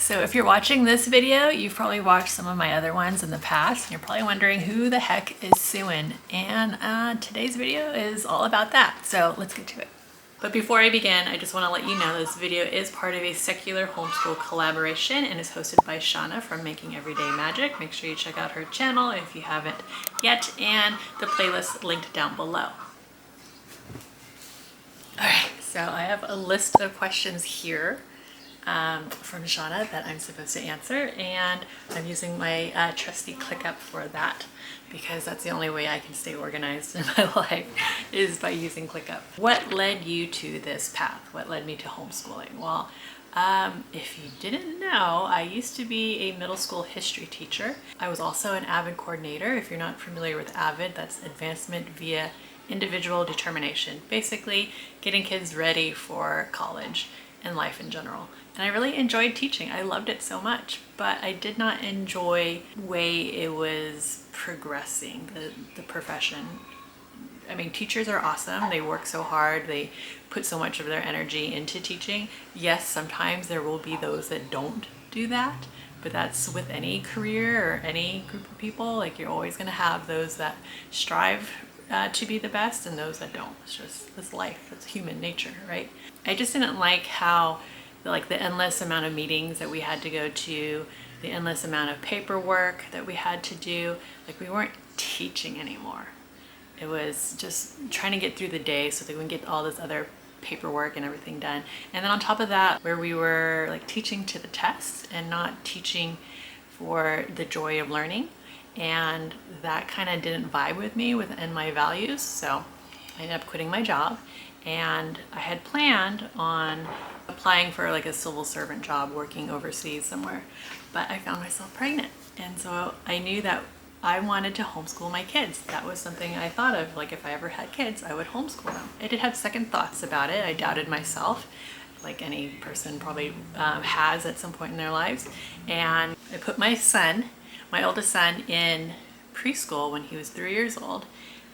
So if you're watching this video, you've probably watched some of my other ones in the past, and you're probably wondering who the heck is Xuan. And today's video is all about that. So let's get to it. But before I begin, I just want to let you know this video is part of a secular homeschool collaboration and is hosted by Shanna from Making Everyday Magic. Make sure you check out her channel if you haven't yet, and the playlist linked down below. All right, so I have a list of questions here from Shanna that I'm supposed to answer, and I'm using my trusty ClickUp for that because that's the only way I can stay organized in my life is by using ClickUp. What led you to this path? What led me to homeschooling? Well, if you didn't know, I used to be a middle school history teacher. I was also an AVID coordinator. If you're not familiar with AVID, that's Advancement via Individual Determination. Basically, getting kids ready for college and life in general. And I really enjoyed teaching. I loved it so much, but I did not enjoy the way it was progressing, the profession. I mean, teachers are awesome. They work so hard. They put so much of their energy into teaching. Yes, sometimes there will be those that don't do that, but that's with any career or any group of people. Like, you're always going to have those that strive to be the best and those that don't. It's life. It's human nature, right? I just didn't like how the endless amount of meetings that we had to go to, the endless amount of paperwork that we had to do. Like, we weren't teaching anymore. It was just trying to get through the day so that we can get all this other paperwork and everything done. And then on top of that, where we were like teaching to the test and not teaching for the joy of learning. And that kind of didn't vibe with me within my values. So I ended up quitting my job, and I had planned on applying for like a civil servant job working overseas somewhere, but I found myself pregnant. And so I knew that I wanted to homeschool my kids. That was something I thought of, like if I ever had kids, I would homeschool them. I did have second thoughts about it. I doubted myself, like any person probably has at some point in their lives. And I put my oldest son, in preschool when he was 3 years old.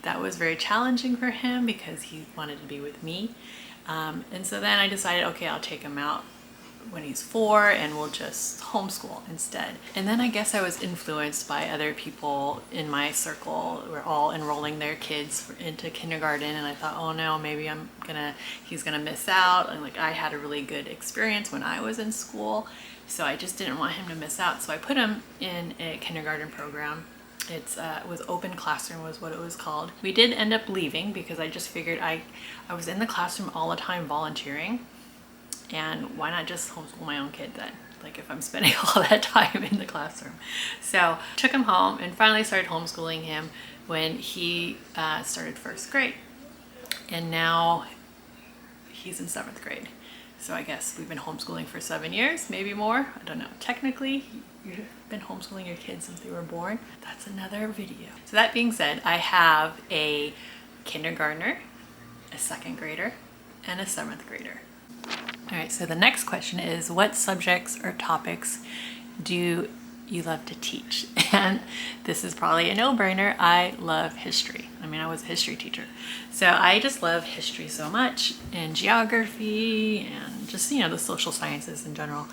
That was very challenging for him because he wanted to be with me. And so then I decided, okay, I'll take him out when he's 4 and we'll just homeschool instead. And then I guess I was influenced by other people in my circle who were all enrolling their kids into kindergarten, and I thought, oh no, maybe he's gonna miss out. And like, I had a really good experience when I was in school, so I just didn't want him to miss out. So I put him in a kindergarten program. It was Open Classroom was what it was called. We did end up leaving because I just figured I was in the classroom all the time volunteering, and why not just homeschool my own kid then? Like, if I'm spending all that time in the classroom. So took him home and finally started homeschooling him when he started first grade. And now he's in 7th grade. So I guess we've been homeschooling for 7 years, maybe more. I don't know. Technically, you've been homeschooling your kids since they were born. That's another video. So that being said, I have a kindergartner, a 2nd grader, and a 7th grader. All right, so the next question is, what subjects or topics do you love to teach? And this is probably a no-brainer. I love history. I mean, I was a history teacher. So I just love history so much, and geography, and just, you know, the social sciences in general.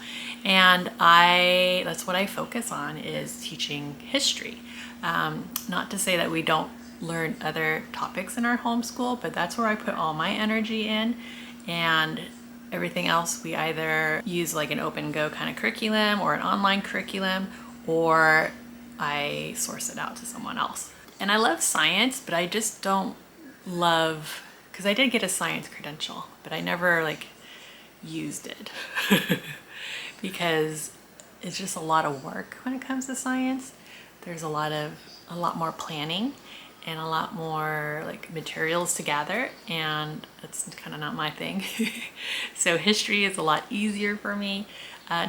And that's what I focus on, is teaching history. Not to say that we don't learn other topics in our homeschool, but that's where I put all my energy in. And everything else, we either use like an open go kind of curriculum or an online curriculum, or I source it out to someone else. And I love science, but I just don't love, because I did get a science credential, but I never like used it because it's just a lot of work when it comes to science. There's a lot more planning and a lot more like materials to gather, and that's kind of not my thing. So history is a lot easier for me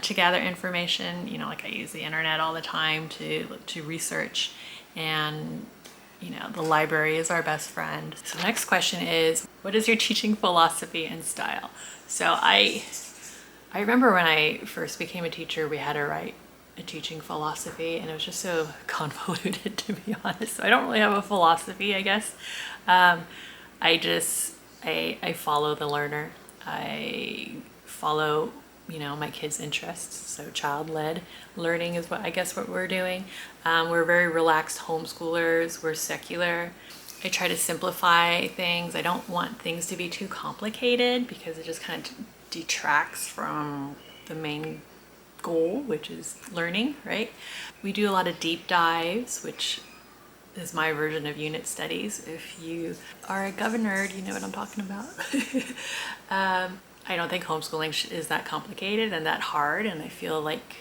to gather information. You know, like I use the internet all the time to research, and you know, the library is our best friend. So the next question is, what is your teaching philosophy and style? So I remember when I first became a teacher, we had to write a teaching philosophy, and it was just so convoluted, to be honest. So I don't really have a philosophy, I guess. I follow the learner. I follow my kids' interests. So child-led learning is what we're doing. We're very relaxed homeschoolers. We're secular. I try to simplify things. I don't want things to be too complicated because it just kind of detracts from the main goal, which is learning, right? We do a lot of deep dives, which is my version of unit studies. If you are a governor, you know what I'm talking about. I don't think homeschooling is that complicated and that hard, and I feel like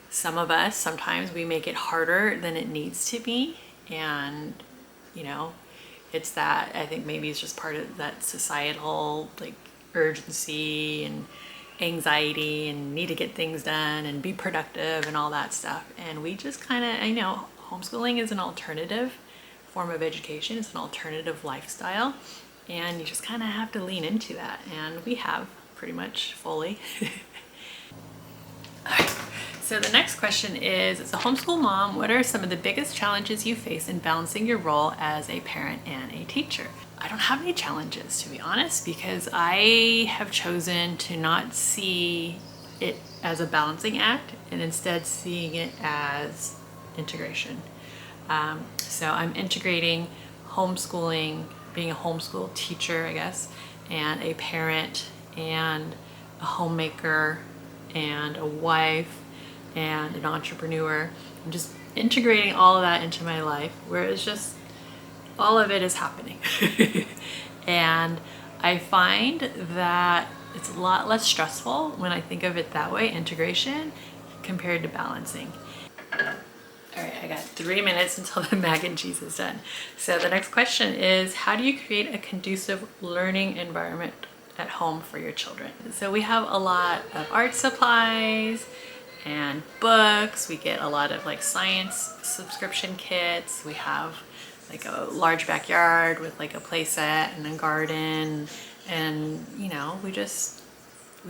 some of us, sometimes we make it harder than it needs to be, and it's that, I think maybe it's just part of that societal like urgency and anxiety and need to get things done and be productive and all that stuff. And we just kind of, I know homeschooling is an alternative form of education. It's an alternative lifestyle, and you just kind of have to lean into that, and we have pretty much fully. All right. So the next question is, as a homeschool mom, what are some of the biggest challenges you face in balancing your role as a parent and a teacher? I don't have any challenges, to be honest, because I have chosen to not see it as a balancing act and instead seeing it as integration. So I'm integrating homeschooling, being a homeschool teacher, I guess, and a parent and a homemaker and a wife and an entrepreneur. I'm just integrating all of that into my life, where it's just all of it is happening. And I find that it's a lot less stressful when I think of it that way, integration, compared to balancing. All right, I got 3 minutes until the mac and cheese is done. So the next question is, how do you create a conducive learning environment at home for your children? So we have a lot of art supplies and books. We get a lot of like science subscription kits. We have like a large backyard with like a play set and a garden, and we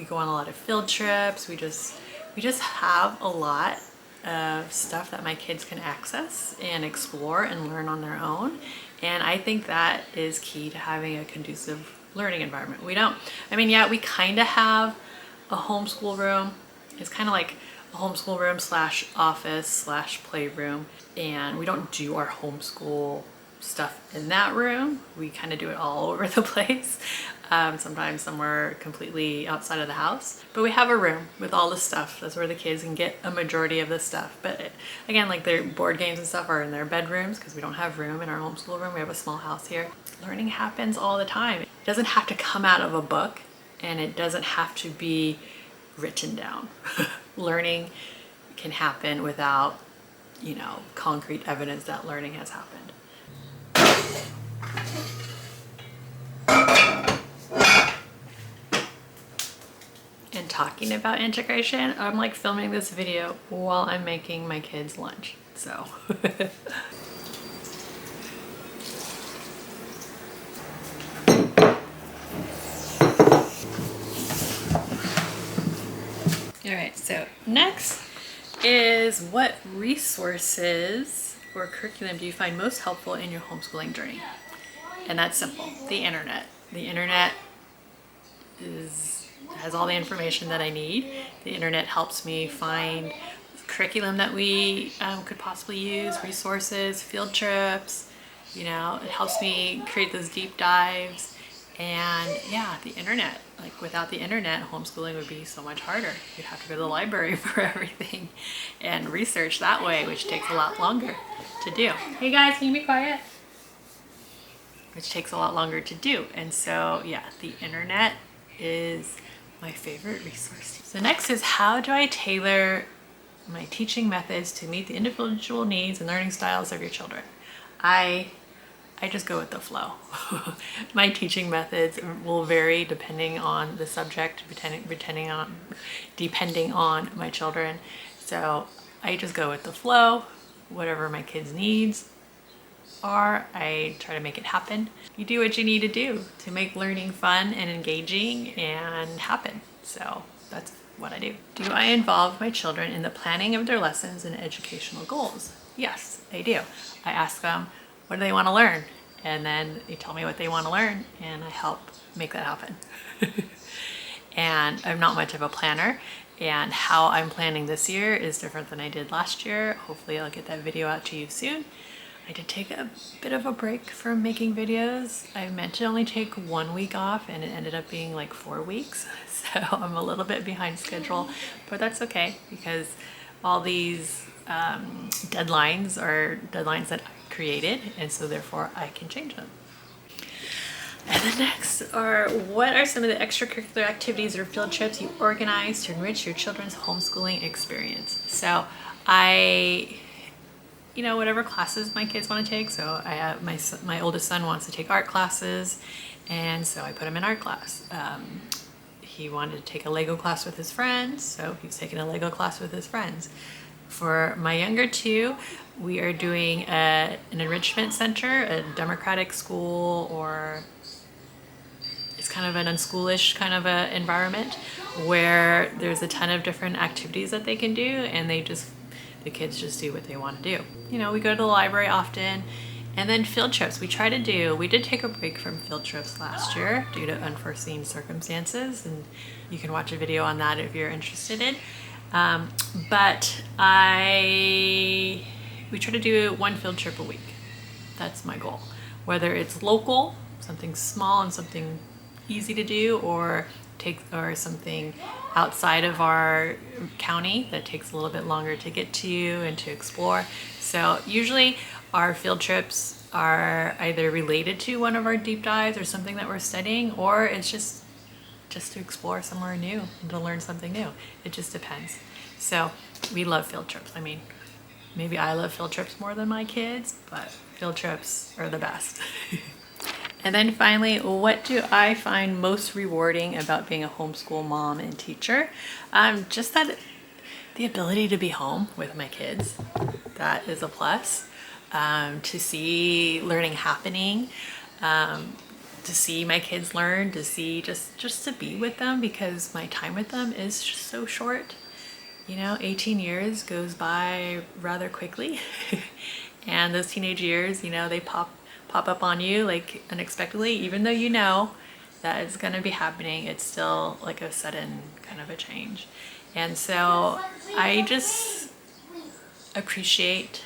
go on a lot of field trips. We just have a lot of stuff that my kids can access and explore and learn on their own. And I think that is key to having a conducive learning environment. We kind of have a homeschool room. It's kind of like a homeschool room / office / playroom, and we don't do our homeschool stuff in that room. We kind of do it all over the place. Sometimes somewhere completely outside of the house, but we have a room with all the stuff. That's where the kids can get a majority of the stuff. But again, like their board games and stuff are in their bedrooms because we don't have room in our homeschool room. We have a small house here. Learning happens all the time. It doesn't have to come out of a book, and it doesn't have to be written down. Learning can happen without, concrete evidence that learning has happened. And talking about integration, I'm like filming this video while I'm making my kids lunch. So all right, so next is, what resources or curriculum do you find most helpful in your homeschooling journey? And that's simple. The internet. The internet has all the information that I need. The internet helps me find curriculum that we could possibly use, resources, field trips. It helps me create those deep dives. And yeah, the internet. Like without the internet, homeschooling would be so much harder. You'd have to go to the library for everything and research that way, which takes a lot longer to do. Hey guys, can you be quiet? Which takes a lot longer to do. And so yeah, the internet is my favorite resource. So next is, how do I tailor my teaching methods to meet the individual needs and learning styles of your children? I just go with the flow. My teaching methods will vary depending on the subject, depending on my children. So I just go with the flow. Whatever my kids' needs are, I try to make it happen. You do what you need to do to make learning fun and engaging and happen. So that's what I do. Do I involve my children in the planning of their lessons and educational goals? Yes, I do. I ask them, what do they want to learn? And then they tell me what they want to learn, and I help make that happen. and I'm not much of a planner, and how I'm planning this year is different than I did last year. Hopefully I'll get that video out to you soon. I did take a bit of a break from making videos. I meant to only take 1 week off and it ended up being like 4 weeks. So I'm a little bit behind schedule, but that's okay because all these deadlines are deadlines that I created, and so therefore I can change them. And the next are, what are some of the extracurricular activities or field trips you organize to enrich your children's homeschooling experience? So whatever classes my kids want to take. So I have my oldest son wants to take art classes, and so I put him in art class. He wanted to take a Lego class with his friends, so he's taking a Lego class with his friends. For my younger two, we are doing an enrichment center, a democratic school, or it's kind of an unschoolish kind of a environment where there's a ton of different activities that they can do, and the kids just do what they want to do. We go to the library often, and then field trips. We did take a break from field trips last year due to unforeseen circumstances, and you can watch a video on that if you're interested in. But we try to do 1 field trip a week. That's my goal. Whether it's local, something small and something easy to do, or something outside of our county that takes a little bit longer to get to and to explore. So usually our field trips are either related to one of our deep dives or something that we're studying, or it's just to explore somewhere new and to learn something new. It just depends. So we love field trips. I mean, maybe I love field trips more than my kids, but field trips are the best. And then finally, what do I find most rewarding about being a homeschool mom and teacher? Just that the ability to be home with my kids, that is a plus. To see learning happening, to see my kids learn, to see just to be with them, because my time with them is just so short. 18 years goes by rather quickly. And those teenage years, they pop up on you like unexpectedly, even though that it's going to be happening. It's still like a sudden kind of a change. And so I just appreciate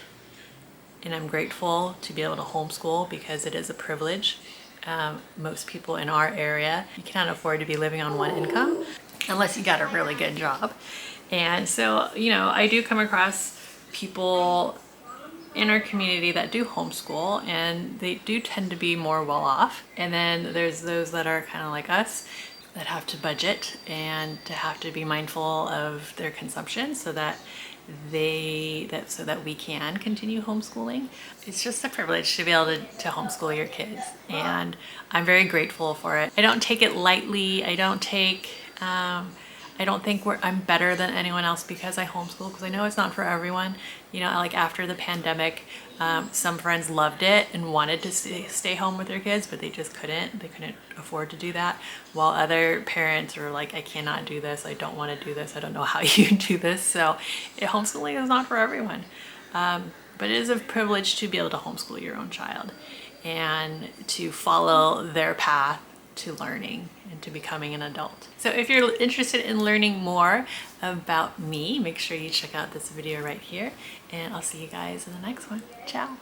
and I'm grateful to be able to homeschool, because it is a privilege. Most people in our area, you cannot afford to be living on 1 income unless you got a really good job. And so, I do come across people in our community that do homeschool, and they do tend to be more well off. And then there's those that are kind of like us that have to budget and to have to be mindful of their consumption so that we can continue homeschooling. It's just a privilege to be able to homeschool your kids, and I'm very grateful for it. I don't take it lightly. I don't think I'm better than anyone else because I homeschool, because I know it's not for everyone. Like after the pandemic, some friends loved it and wanted to stay home with their kids, but they just couldn't. They couldn't afford to do that. While other parents were like, I cannot do this. I don't want to do this. I don't know how you do this. So homeschooling is not for everyone. But it is a privilege to be able to homeschool your own child and to follow their path to learning and to becoming an adult. So if you're interested in learning more about me, make sure you check out this video right here, and I'll see you guys in the next one. Ciao.